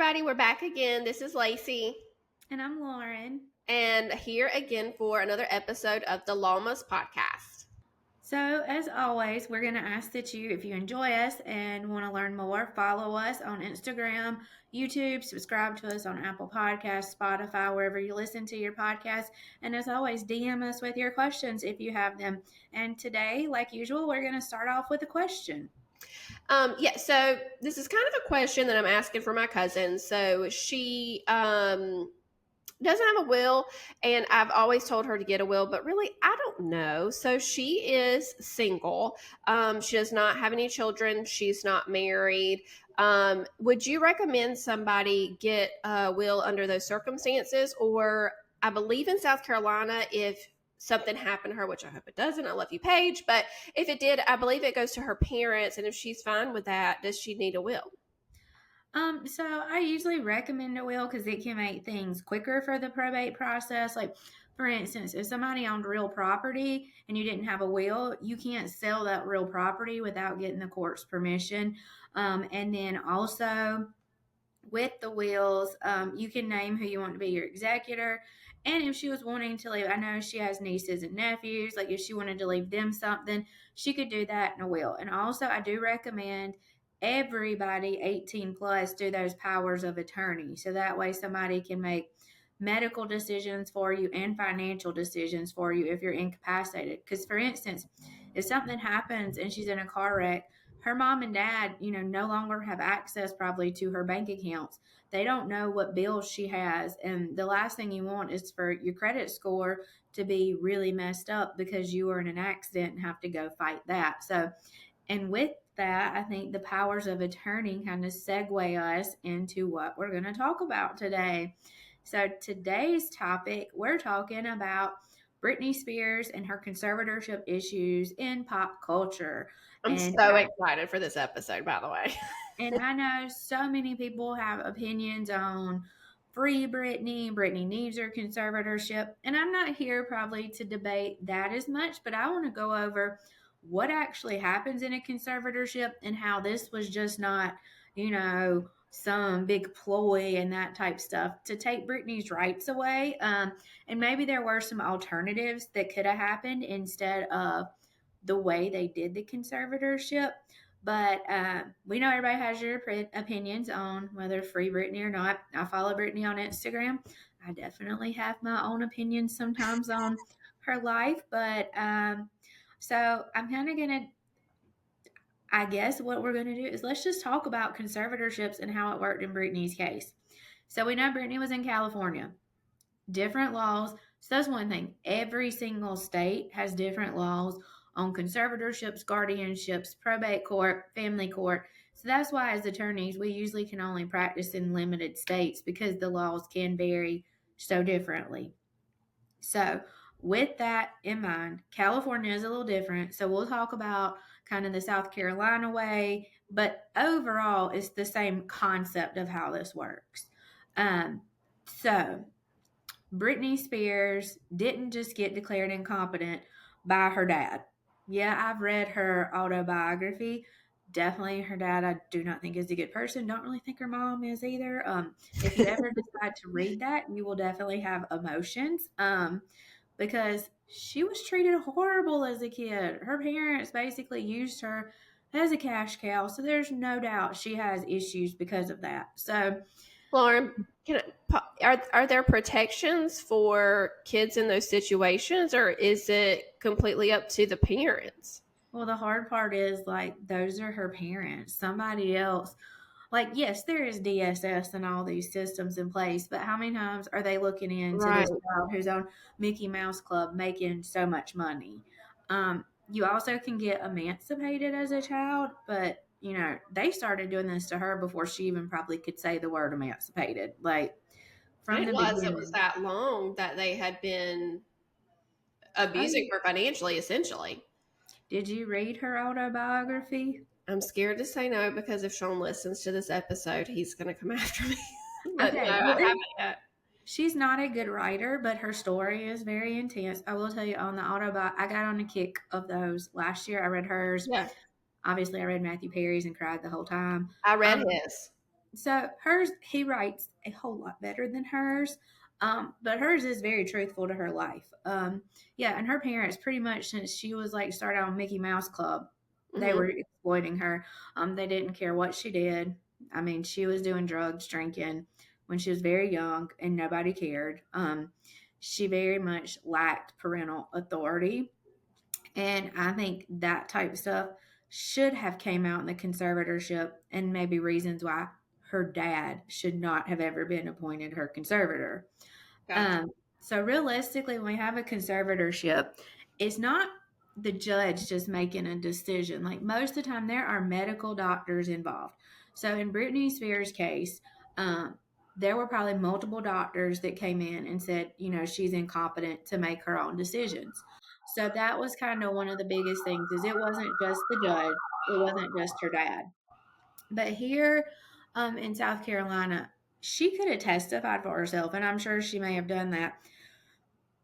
everybody. We're back again. This is Lacey. And I'm Lauren. And here again for another episode of the Lawmas Podcast. So, as always, we're going to ask that you, if you enjoy us and want to learn more, follow us on Instagram, YouTube, subscribe to us on Apple Podcasts, Spotify, wherever you listen to your podcast. And as always, DM us with your questions if you have them. And today, like usual, we're going to start off with a question. So this is kind of a question that I'm asking for my cousin. So she doesn't have a will, and I've always told her to get a will, but really I don't know. So she is single. She does not have any children. She's not married. Would you recommend somebody get a will under those circumstances? Or I believe in South Carolina, if something happened to her, which I hope it doesn't, I love you, Paige, but if it did, I believe it goes to her parents, and if she's fine with that, does she need a will? So I usually recommend a will because it can make things quicker for the probate process. Like, for instance, if somebody owned real property and you didn't have a will, you can't sell that real property without getting the court's permission. And then also with the wills, you can name who you want to be your executor. And if she was wanting to leave, I know she has nieces and nephews, like if she wanted to leave them something, she could do that in a will. And also, I do recommend everybody 18 plus do those powers of attorney. So that way somebody can make medical decisions for you and financial decisions for you if you're incapacitated. Because, for instance, if something happens and she's in a car wreck, her mom and dad, no longer have access probably to her bank accounts. They don't know what bills she has. And the last thing you want is for your credit score to be really messed up because you were in an accident and have to go fight that. So, and with that, I think the powers of attorney kind of segue us into what we're going to talk about today. So today's topic, we're talking about Britney Spears and her conservatorship issues in pop culture. I'm so excited for this episode, by the way. And I know so many people have opinions on free Britney. Britney needs her conservatorship. And I'm not here probably to debate that as much, but I want to go over what actually happens in a conservatorship and how this was just not, some big ploy and that type stuff to take Britney's rights away. And maybe there were some alternatives that could have happened instead of the way they did the conservatorship. But we know everybody has your opinions on whether free Britney or not. I follow Britney on Instagram. I definitely have my own opinions sometimes on her life. But so I'm kind of going to, I guess what we're going to do is let's just talk about conservatorships and how it worked in Britney's case. So we know Britney was in California. Different laws. So that's one thing. Every single state has different laws on conservatorships, guardianships, probate court, family court. So that's why as attorneys, we usually can only practice in limited states because the laws can vary so differently. So with that in mind, California is a little different. So we'll talk about kind of the South Carolina way, but overall it's the same concept of how this works. So Britney Spears didn't just get declared incompetent by her dad. Yeah, I've read her autobiography. Definitely her dad, I do not think is a good person. Don't really think her mom is either. If you ever decide to read that, you will definitely have emotions because she was treated horrible as a kid. Her parents basically used her as a cash cow. So there's no doubt she has issues because of that. So, Lauren, are there protections for kids in those situations, or is it completely up to the parents? Well, the hard part is like those are her parents. Somebody else, like, yes, there is DSS and all these systems in place, but how many times are they looking into this child who's on Mickey Mouse Club making so much money? You also can get emancipated as a child, but they started doing this to her before she even probably could say the word emancipated. Like from the beginning. It was that long that they had been abusing her financially, essentially. Did you read her autobiography? I'm scared to say no because if Sean listens to this episode, he's going to come after me. But okay, no, I haven't yet. She's not a good writer, but her story is very intense. I will tell you on the autobiography, I got on a kick of those. Last year I read hers. Yeah. Obviously I read Matthew Perry's and cried the whole time. I read his. So hers, he writes a whole lot better than hers. But hers is very truthful to her life. Yeah, and her parents pretty much since she was like started on Mickey Mouse Club, they Mm-hmm. were exploiting her. They didn't care what she did. I mean, she was doing drugs, drinking when she was very young, and nobody cared. She very much lacked parental authority, and I think that type of stuff should have came out in the conservatorship, and maybe reasons why her dad should not have ever been appointed her conservator. Gotcha. Um, so realistically, when we have a conservatorship, it's not the judge just making a decision. Like most of the time, there are medical doctors involved. So in Britney Spears' case, um, there were probably multiple doctors that came in and said, she's incompetent to make her own decisions. So that was kind of one of the biggest things is it wasn't just the judge, it wasn't just her dad. But here in South Carolina, she could have testified for herself, and I'm sure she may have done that.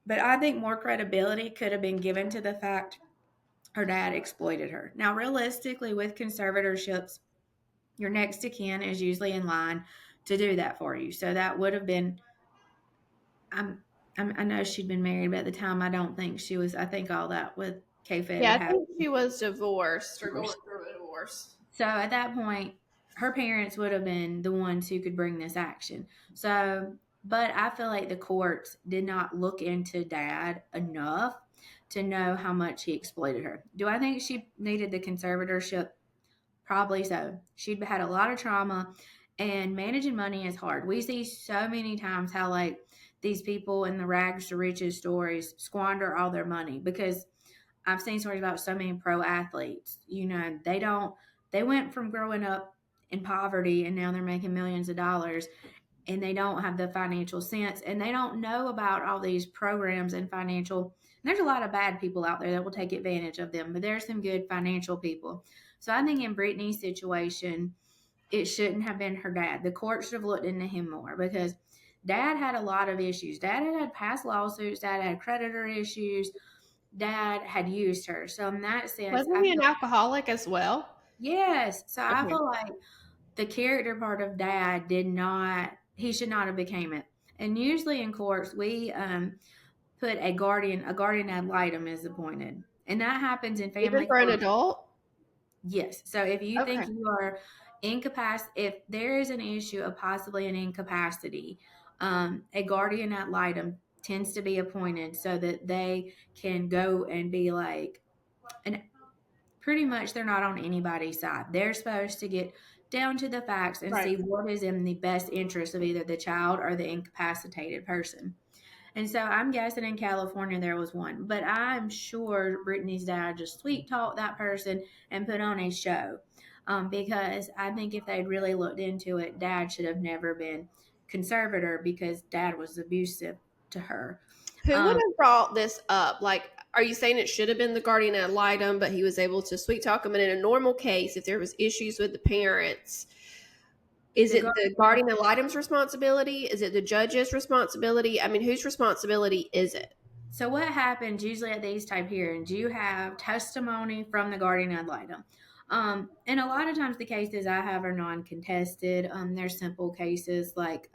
But I think more credibility could have been given to the fact her dad exploited her. Now, realistically, with conservatorships, your next of kin is usually in line to do that for you. So that would have been. I'm, I know she'd been married, but at the time, I don't think she was. I think all that with kayfabe Yeah, had I think happened. she was divorced or going through a divorce. So at that point, her parents would have been the ones who could bring this action. So, but I feel like the courts did not look into dad enough to know how much he exploited her. Do I think she needed the conservatorship? Probably so. She'd had a lot of trauma, and managing money is hard. We see so many times how, like, these people in the rags to riches stories squander all their money because I've seen stories about so many pro athletes. They went from growing up in poverty and now they're making millions of dollars, and they don't have the financial sense and they don't know about all these programs and financial. And there's a lot of bad people out there that will take advantage of them, but there's some good financial people. So I think in Brittany's situation, it shouldn't have been her dad. The court should have looked into him more because dad had a lot of issues. Dad had past lawsuits, dad had creditor issues, dad had used her. So in that sense, Wasn't he an alcoholic as well? yes. So I Okay. feel like the character part of dad did not. He should not have became it. And usually in courts, we put a guardian ad litem is appointed, and that happens in Even family for an court. adult? Yes. So if you Okay. think you are incapacitated, if there is an issue of possibly an incapacity, a guardian ad litem tends to be appointed so that they can go and be like, and pretty much they're not on anybody's side. They're supposed to get down to the facts and Right. see what is in the best interest of either the child or the incapacitated person. And so I'm guessing in California there was one, but I'm sure Brittany's dad just sweet talked that person and put on a show. Because I think if they'd really looked into it, dad should have never been conservator because dad was abusive to her. Who would Um, have brought this up? Like, are you saying it should have been the guardian ad litem, but he was able to sweet talk him? And in a normal case, if there was issues with the parents, is the it the guardian guardian ad litem's responsibility? Is it the judge's responsibility? I mean, whose responsibility is it? So what happens usually at these type hearings? You have testimony from the guardian ad litem. And a lot of times the cases I have are non-contested. They're simple cases like,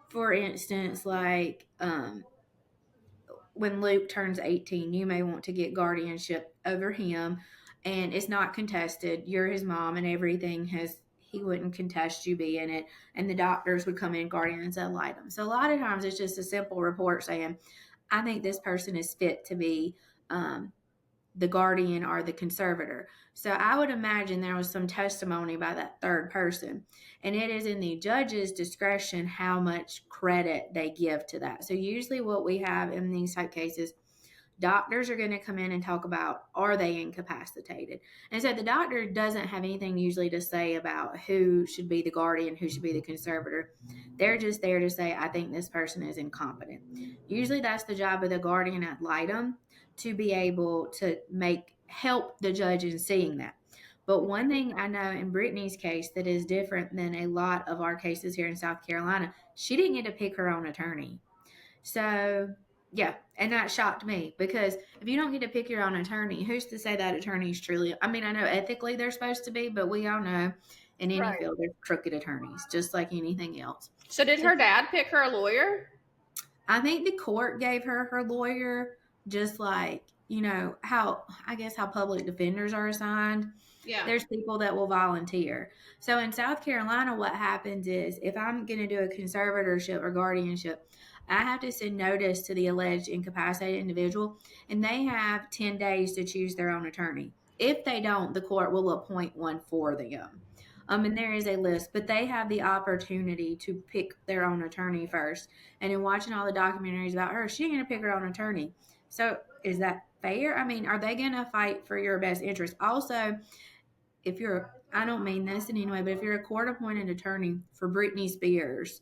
for instance, like when Luke turns 18, you may want to get guardianship over him, and it's not contested. You're his mom, and everything has. He wouldn't contest you being it, and the doctors would come in guardians ad litem. So a lot of times it's just a simple report saying, I think this person is fit to be um, the guardian or the conservator. So I would imagine there was some testimony by that third person. And it is in the judge's discretion how much credit they give to that. So usually what we have in these type cases, doctors are going to come in and talk about, are they incapacitated? And so the doctor doesn't have anything usually to say about who should be the guardian, who should be the conservator. They're just there to say, I think this person is incompetent. Usually that's the job of the guardian ad litem, to be able to help the judge in seeing that. But one thing I know in Brittany's case that is different than a lot of our cases here in South Carolina, she didn't get to pick her own attorney. So, yeah, and that shocked me because if you don't get to pick your own attorney, who's to say that attorney's truly? I mean, I know ethically they're supposed to be, but we all know In any Right. field, there's crooked attorneys, just like anything else. So did So her dad pick her a lawyer? I think the court gave her lawyer, just like, how, I guess, how public defenders are assigned. Yeah. There's people that will volunteer. So in South Carolina, what happens is if I'm going to do a conservatorship or guardianship, I have to send notice to the alleged incapacitated individual, and they have 10 days to choose their own attorney. If they don't, the court will appoint one for them. And there is a list, but they have the opportunity to pick their own attorney first. And in watching all the documentaries about her, she ain't going to pick her own attorney. So is that fair? I mean, are they going to fight for your best interest? Also, if you're, I don't mean this in any way, but if you're a court appointed attorney for Britney Spears,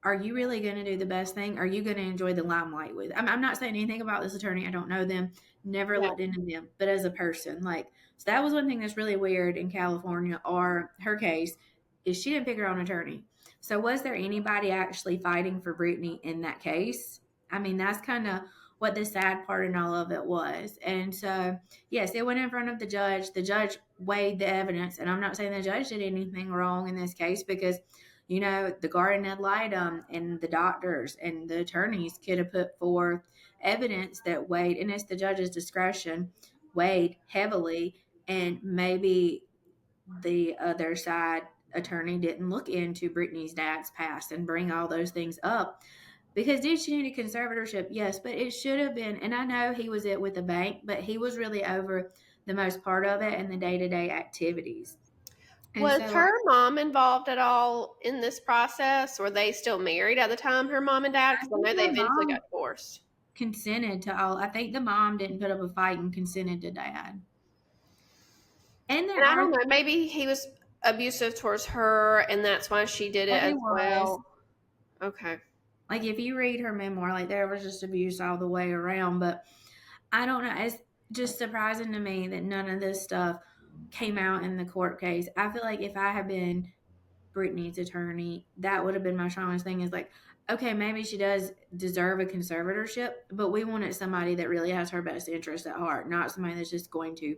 are you really going to do the best thing? Are you going to enjoy the limelight with? I'm not saying anything about this attorney. I don't know them, never Yeah. looked into them, but as a person, like, so that was one thing that's really weird in California, or her case, is she didn't pick her own attorney. So was there anybody actually fighting for Britney in that case? I mean, that's kind of what the sad part in all of it was. And so, yes, it went in front of the judge. The judge weighed the evidence, and I'm not saying the judge did anything wrong in this case, because the guardian ad litem and the doctors and the attorneys could have put forth evidence that weighed, and it's the judge's discretion, weighed heavily, and maybe the other side attorney didn't look into Brittany's dad's past and bring all those things up. Because did she need a conservatorship? Yes, but it should have been, and I know he was it with the bank, but he was really over the most part of it and the day-to-day activities. And Was so her mom involved at all in this process? Were they still married at the time, her mom and dad? I Because I think know they the eventually mom got divorced. consented to all. I think the mom didn't put up a fight and consented to dad. And there And I are don't know, maybe he was abusive towards her and that's why she did it he as was. well. Okay. Like, if you read her memoir, like, there was just abuse all the way around. But I don't know. It's just surprising to me that none of this stuff came out in the court case. I feel like if I had been Brittany's attorney, that would have been my strongest thing, is like, okay, maybe she does deserve a conservatorship, but we wanted somebody that really has her best interest at heart, not somebody that's just going to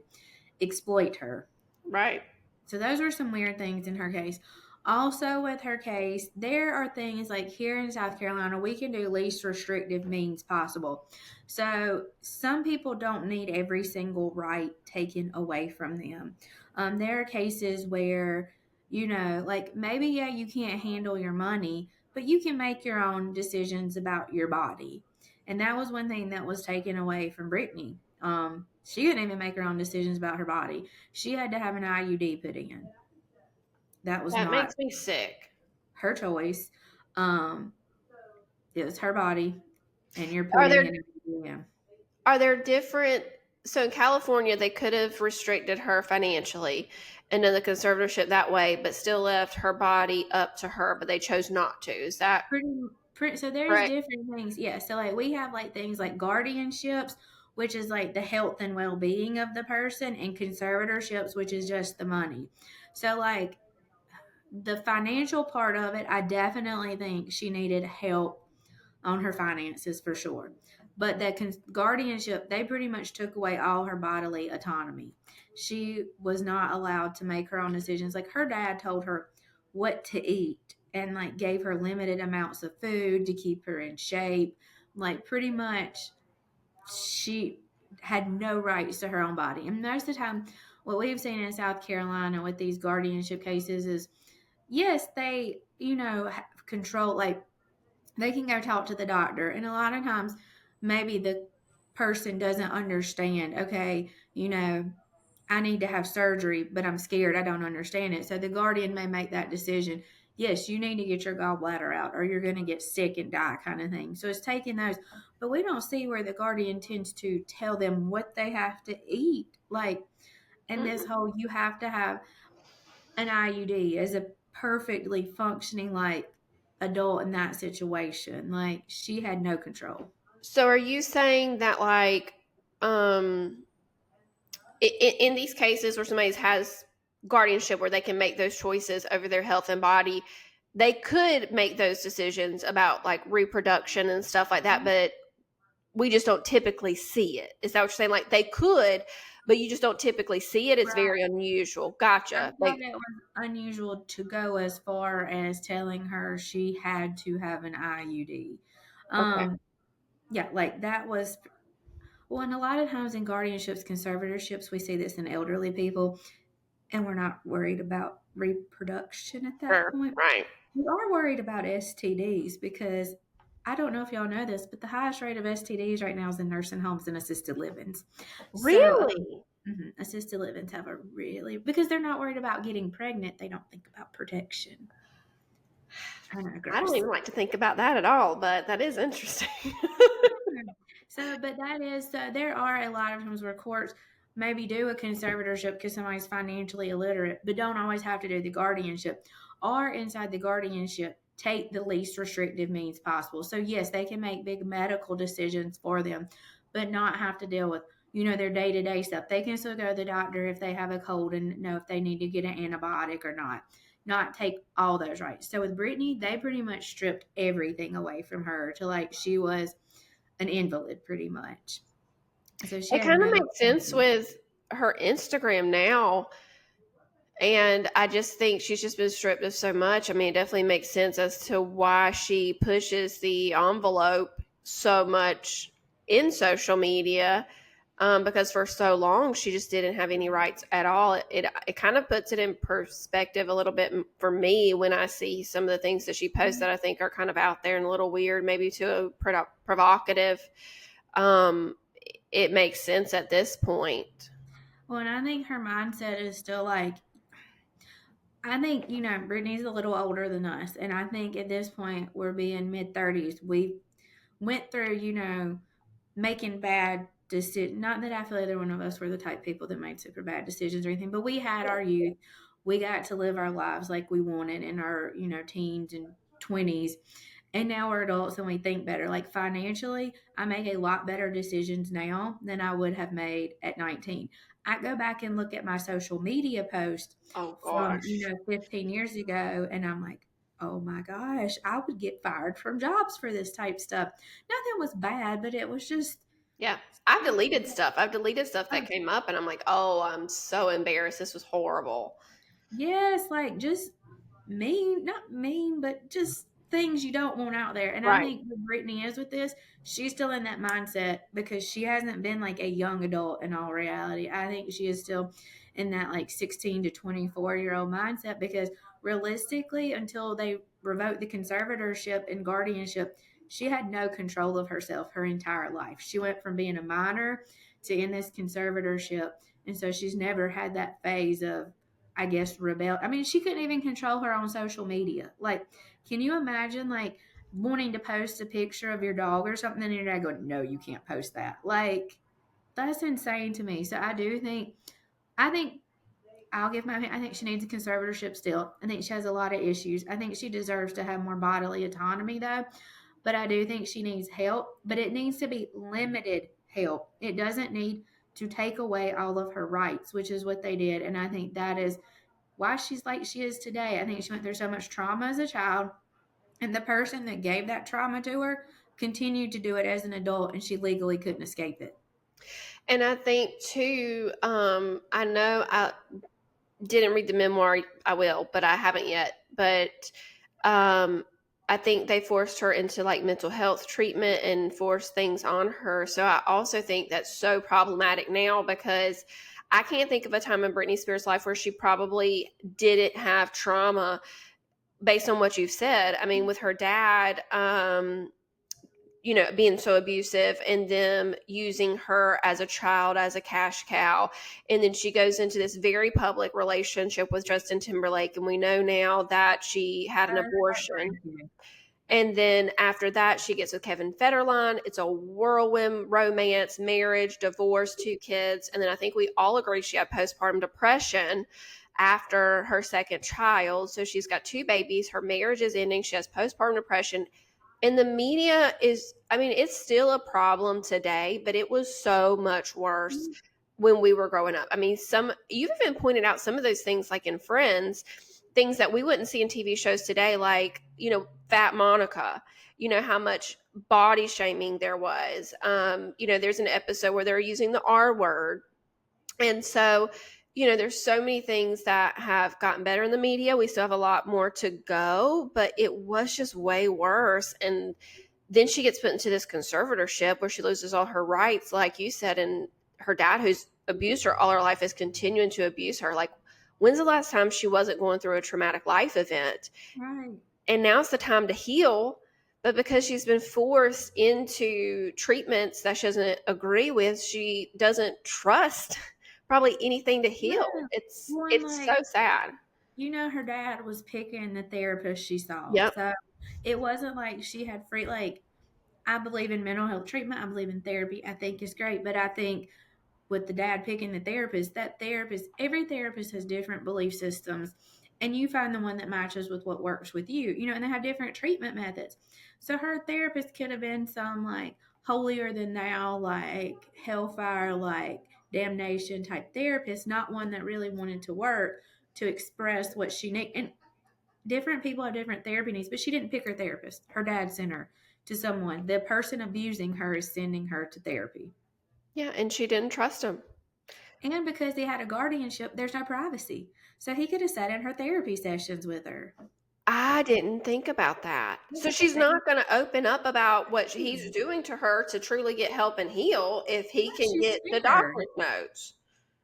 exploit her. Right. So those were some weird things in her case. Also, with her case, there are things like here in South Carolina, we can do least restrictive means possible. So some people don't need every single right taken away from them. There are cases where, like, maybe, yeah, you can't handle your money, but you can make your own decisions about your body. And that was one thing that was taken away from Brittany. She couldn't even make her own decisions about her body. She had to have an IUD put in. That was That not makes me sick. her choice. It was her body, and you're Are putting there it in. are there different so in California they could have restricted her financially and done the conservatorship that way, but still left her body up to her, but they chose not to. Is that So there's right? different things. Yeah. So, like, we have like things like guardianships, which is like the health and well-being of the person, and conservatorships, which is just the money. So, like, the financial part of it, I definitely think she needed help on her finances for sure. But that guardianship, they pretty much took away all her bodily autonomy. She was not allowed to make her own decisions. Like, her dad told her what to eat and, like, gave her limited amounts of food to keep her in shape. Like, pretty much she had no rights to her own body. And most of the time, what we've seen in South Carolina with these guardianship cases is, yes, they, have control, like, they can go talk to the doctor. And a lot of times, maybe the person doesn't understand, okay, I need to have surgery, but I'm scared. I don't understand it. So the guardian may make that decision. Yes, you need to get your gallbladder out or you're going to get sick and die, kind of thing. So it's taking those. But we don't see where the guardian tends to tell them what they have to eat. Like, and this whole, you have to have an IUD as a perfectly functioning, like, adult in that situation. Like, she had no control. So are you saying that like um in these cases where somebody has guardianship where they can make those choices over their health and body, they could make those decisions about like reproduction and stuff like that, but we just don't typically see it. Is that what you're saying? Like they could, But you just don't typically see it. It's very unusual. I Gotcha. thought it was unusual to go as far as telling her she had to have an IUD. Okay. Yeah, like that was, well, and a lot of times in guardianships, conservatorships, we see this in elderly people, and we're not worried about reproduction at that Sure. point. Right. We are worried about STDs because I don't know if y'all know this, but the highest rate of STDs right now is in nursing homes and assisted livings. So, Really? assisted livings have a really, because they're not worried about getting pregnant, they don't think about protection. I know, I don't gross. even like to think about that at all, but that is interesting. So, but that is, there are a lot of times where courts maybe do a conservatorship because somebody's financially illiterate, but don't always have to do the guardianship. Or inside the guardianship, take the least restrictive means possible. So, yes, they can make big medical decisions for them, but not have to deal with, their day to day stuff. They can still go to the doctor if they have a cold and know if they need to get an antibiotic or not. Not take all those rights. So, with Brittany, they pretty much stripped everything away from her to like she was an invalid pretty much. So she It had kind of no makes sense with her Instagram now. And I just think she's just been stripped of so much. I mean, it definitely makes sense as to why she pushes the envelope so much in social media. Because for so long she just didn't have any rights at all. It kind of puts it in perspective a little bit for me when I see some of the things that she posts that I think are kind of out there and a little weird, maybe too provocative. Um, it makes sense at this point. Well, and I think her mindset is still like, I think, Brittany's a little older than us. And I think at this point, we're being mid 30s. We went through, making bad decisions. Not that I feel either one of us were the type of people that made super bad decisions or anything, but we had our youth. We got to live our lives like we wanted in our, teens and 20s. And now we're adults and we think better. Like financially, I make a lot better decisions now than I would have made at 19. I go back and look at my social media post Oh from, gosh. 15 years ago, and I'm like, oh my gosh, I would get fired from jobs for this type stuff. Nothing was bad, but it was just, Yeah. I've deleted stuff. I've deleted stuff that oh, came up and I'm like, oh, I'm so embarrassed. This was horrible. yes, like just mean, not mean, but just things you don't want out there. And I Right. think what Brittany is with this, she's still in that mindset because she hasn't been like a young adult in all reality. I think she is still in that like 16 to 24-year-old mindset because realistically, until they revoked the conservatorship and guardianship, she had no control of herself her entire life. She went from being a minor to in this conservatorship. And so she's never had that phase of, I guess, rebel. I mean, she couldn't even control her own social media. Like, can you imagine, like, wanting to post a picture of your dog or something, and your dad going, "No, you can't post that." Like, that's insane to me. So I think I'll give my. I think she needs a conservatorship still. I think she has a lot of issues. I think she deserves to have more bodily autonomy, though. But I do think she needs help. But it needs to be limited help. It doesn't need to take away all of her rights, which is what they did. And I think that is why she's like she is today. I think she went through so much trauma as a child, and the person that gave that trauma to her continued to do it as an adult, and she legally couldn't escape it. And I think too, I know I didn't read the memoir. I will, but I haven't yet. But um, I think they forced her into like mental health treatment and forced things on her. So I also think that's so problematic now because I can't think of a time in Britney Spears' life where she probably didn't have trauma based on what you've said. I mean, with her dad, being so abusive and them using her as a child as a cash cow. And then she goes into this very public relationship with Justin Timberlake. And we know now that she had an abortion. And then after that, she gets with Kevin Federline. It's a whirlwind romance, marriage, divorce, 2 kids. And then I think we all agree she had postpartum depression after her second child. So she's got 2 babies. Her marriage is ending. She has postpartum depression. And the media is, I mean, it's still a problem today, but it was so much worse when we were growing up. I mean, you've even pointed out some of those things like in Friends, things that we wouldn't see in TV shows today, like, Fat Monica, how much body shaming there was. There's an episode where they're using the R word. And so, there's so many things that have gotten better in the media. We still have a lot more to go, but it was just way worse. And then she gets put into this conservatorship where she loses all her rights, like you said, and her dad, who's abused her all her life, is continuing to abuse her. Like, when's the last time she wasn't going through a traumatic life event? Right. And now's the time to heal. But because she's been forced into treatments that she doesn't agree with, she doesn't trust probably anything to heal. Yeah. It's One it's so like sad. her dad was picking the therapist she saw. Yep. So it wasn't like she had free like I believe in mental health treatment. I believe in therapy. I think it's great, but I think with the dad picking the therapist, that therapist, every therapist has different belief systems, and you find the one that matches with what works with you, and they have different treatment methods. So her therapist could have been some like holier than thou, like hellfire, like damnation type therapist, not one that really wanted to work to express what she needed. And different people have different therapy needs, but she didn't pick her therapist. Her dad sent her to someone. The person abusing her is sending her to therapy. Yeah, and she didn't trust him. And because they had a guardianship, there's no privacy. So he could have sat in her therapy sessions with her. I didn't think about that. So Yeah, she's they not going to open up about what he's doing to her to truly get help and heal if he can she's get the scared. doctor's notes.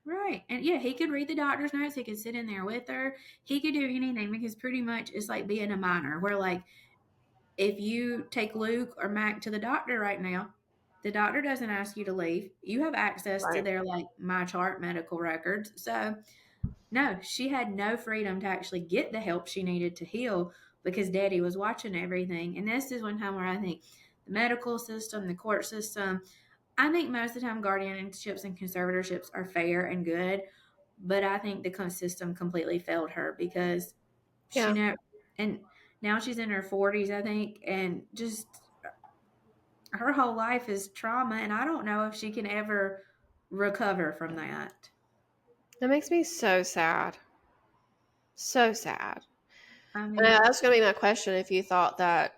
Right. And yeah, he could read the doctor's notes. He could sit in there with her. He could do anything because pretty much it's like being a minor, where like if you take Luke or Mac to the doctor right now, the doctor doesn't ask you to leave. You have access to Right. their like my chart medical records. So no, she had no freedom to actually get the help she needed to heal because daddy was watching everything. And this is one time where I think the medical system, the court system, I think most of the time guardianships and conservatorships are fair and good, but I think the system completely failed her because she Yeah. never, and now she's in her 40s, I think, and just her whole life is trauma, and I don't know if she can ever recover from that. That makes me so sad. So sad. I And mean, that's going to be my question, if you thought that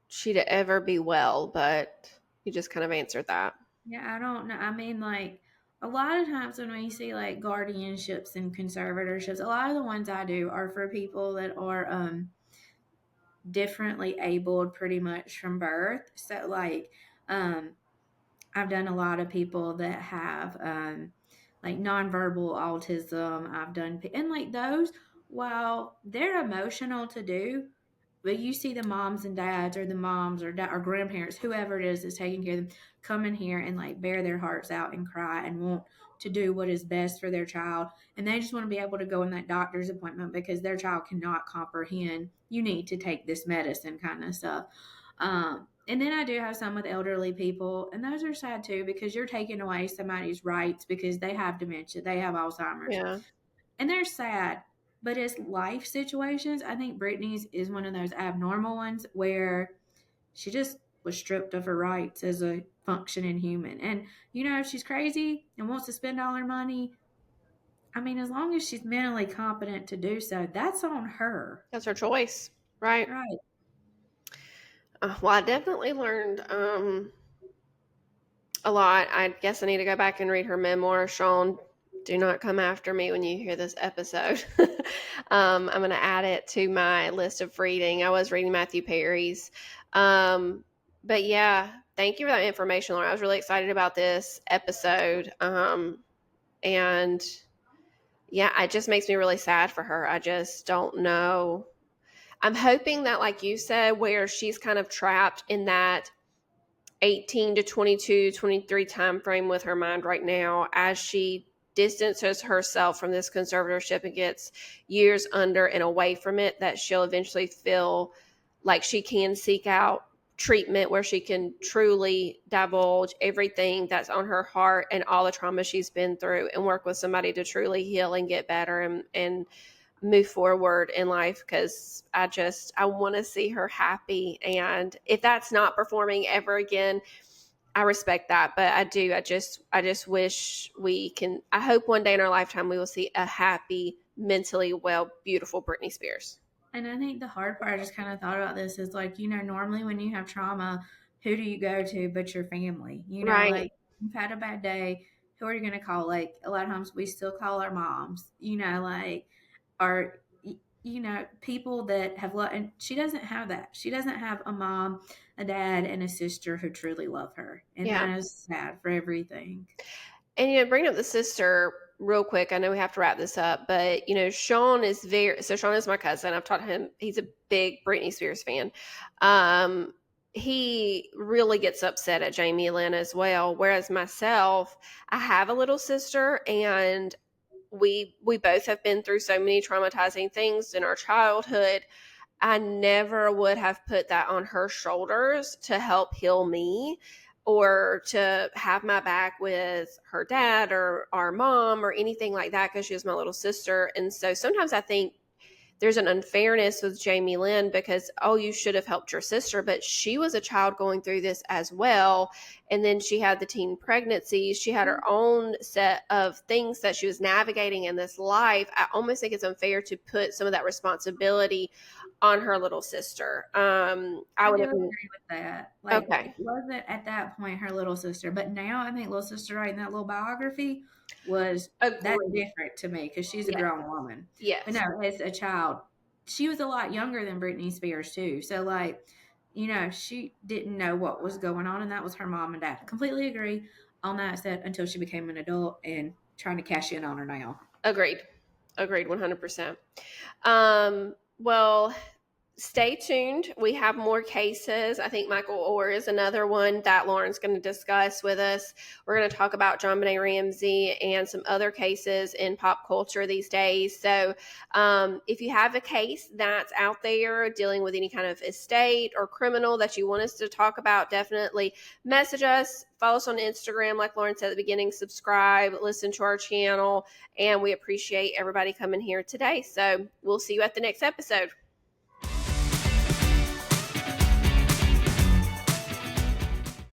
she'd ever be well, but you just kind of answered that. yeah, I don't know. I mean, like, a lot of times when we see like guardianships and conservatorships, a lot of the ones I do are for people that are differently abled pretty much from birth. So, like, um, I've done a lot of people that have like nonverbal autism. I've done, and like those, while they're emotional to do, but you see the moms and dads, or the moms or grandparents, whoever it is that's taking care of them, come in here and like bear their hearts out and cry and want to do what is best for their child. And they just want to be able to go in that doctor's appointment because their child cannot comprehend, you need to take this medicine kind of stuff. And then I do have some with elderly people, and those are sad too because you're taking away somebody's rights because they have dementia, they have Alzheimer's, Yeah. and they're sad. But as life situations, I think Brittany's is one of those abnormal ones where she just was stripped of her rights as a functioning human. And if she's crazy and wants to spend all her money, I mean, as long as she's mentally competent to do so, that's on her. That's her choice. Right. Right. Well, I definitely learned a lot. I guess I need to go back and read her memoir. Sean, do not come after me when you hear this episode. I'm going to add it to my list of reading. I was reading Matthew Perry's. But yeah, thank you for that information, Laura. I was really excited about this episode. And yeah, it just makes me really sad for her. I just don't know. I'm hoping that, like you said, where she's kind of trapped in that 18 to 22, 23 time frame with her mind right now, as she distances herself from this conservatorship and gets years under and away from it, that she'll eventually feel like she can seek out treatment where she can truly divulge everything that's on her heart and all the trauma she's been through, and work with somebody to truly heal and get better and move forward in life. Because I want to see her happy, and if that's not performing ever again, I respect that. But I just wish we can. I hope one day in our lifetime we will see a happy, mentally well, beautiful Britney Spears. And I think the hard part, I just kind of thought about this, is like, normally when you have trauma, who do you go to but your family? Right. Like you've had a bad day. who are you going to call? Like, a lot of times we still call our moms, like, our, people that have loved, and she doesn't have that. She doesn't have a mom, a dad, and a sister who truly love her. And Yeah. that is sad for everything. And, bringing up the sister real quick, I know we have to wrap this up, but, Sean is Sean is my cousin. I've taught him, he's a big Britney Spears fan. He really gets upset at Jamie Lynn as well. Whereas myself, I have a little sister, and we both have been through so many traumatizing things in our childhood. I never would have put that on her shoulders to help heal me, or to have my back with her dad or our mom or anything like that, because she was my little sister. And so sometimes I think there's an unfairness with Jamie Lynn, because, you should have helped your sister, but she was a child going through this as well. And then she had the teen pregnancy. She had her own set of things that she was navigating in this life. I almost think it's unfair to put some of that responsibility on her little sister. I would do have agree with that. Like, okay. it wasn't at that point her little sister, but now I think little sister writing that little biography was that's different to me, because she's a Yes. grown woman. Yes. But no, as a child, she was a lot younger than Britney Spears too. So, like, she didn't know what was going on, and that was her mom and dad. Completely agree on that set until she became an adult and trying to cash in on her now. Agreed 100%. Well, stay tuned. We have more cases. I think Michael Orr is another one that Lauren's going to discuss with us. We're going to talk about JonBenet Ramsey and some other cases in pop culture these days. So if you have a case that's out there dealing with any kind of estate or criminal that you want us to talk about, definitely message us. Follow us on Instagram, like Lauren said at the beginning. Subscribe, listen to our channel, and we appreciate everybody coming here today. So we'll see you at the next episode.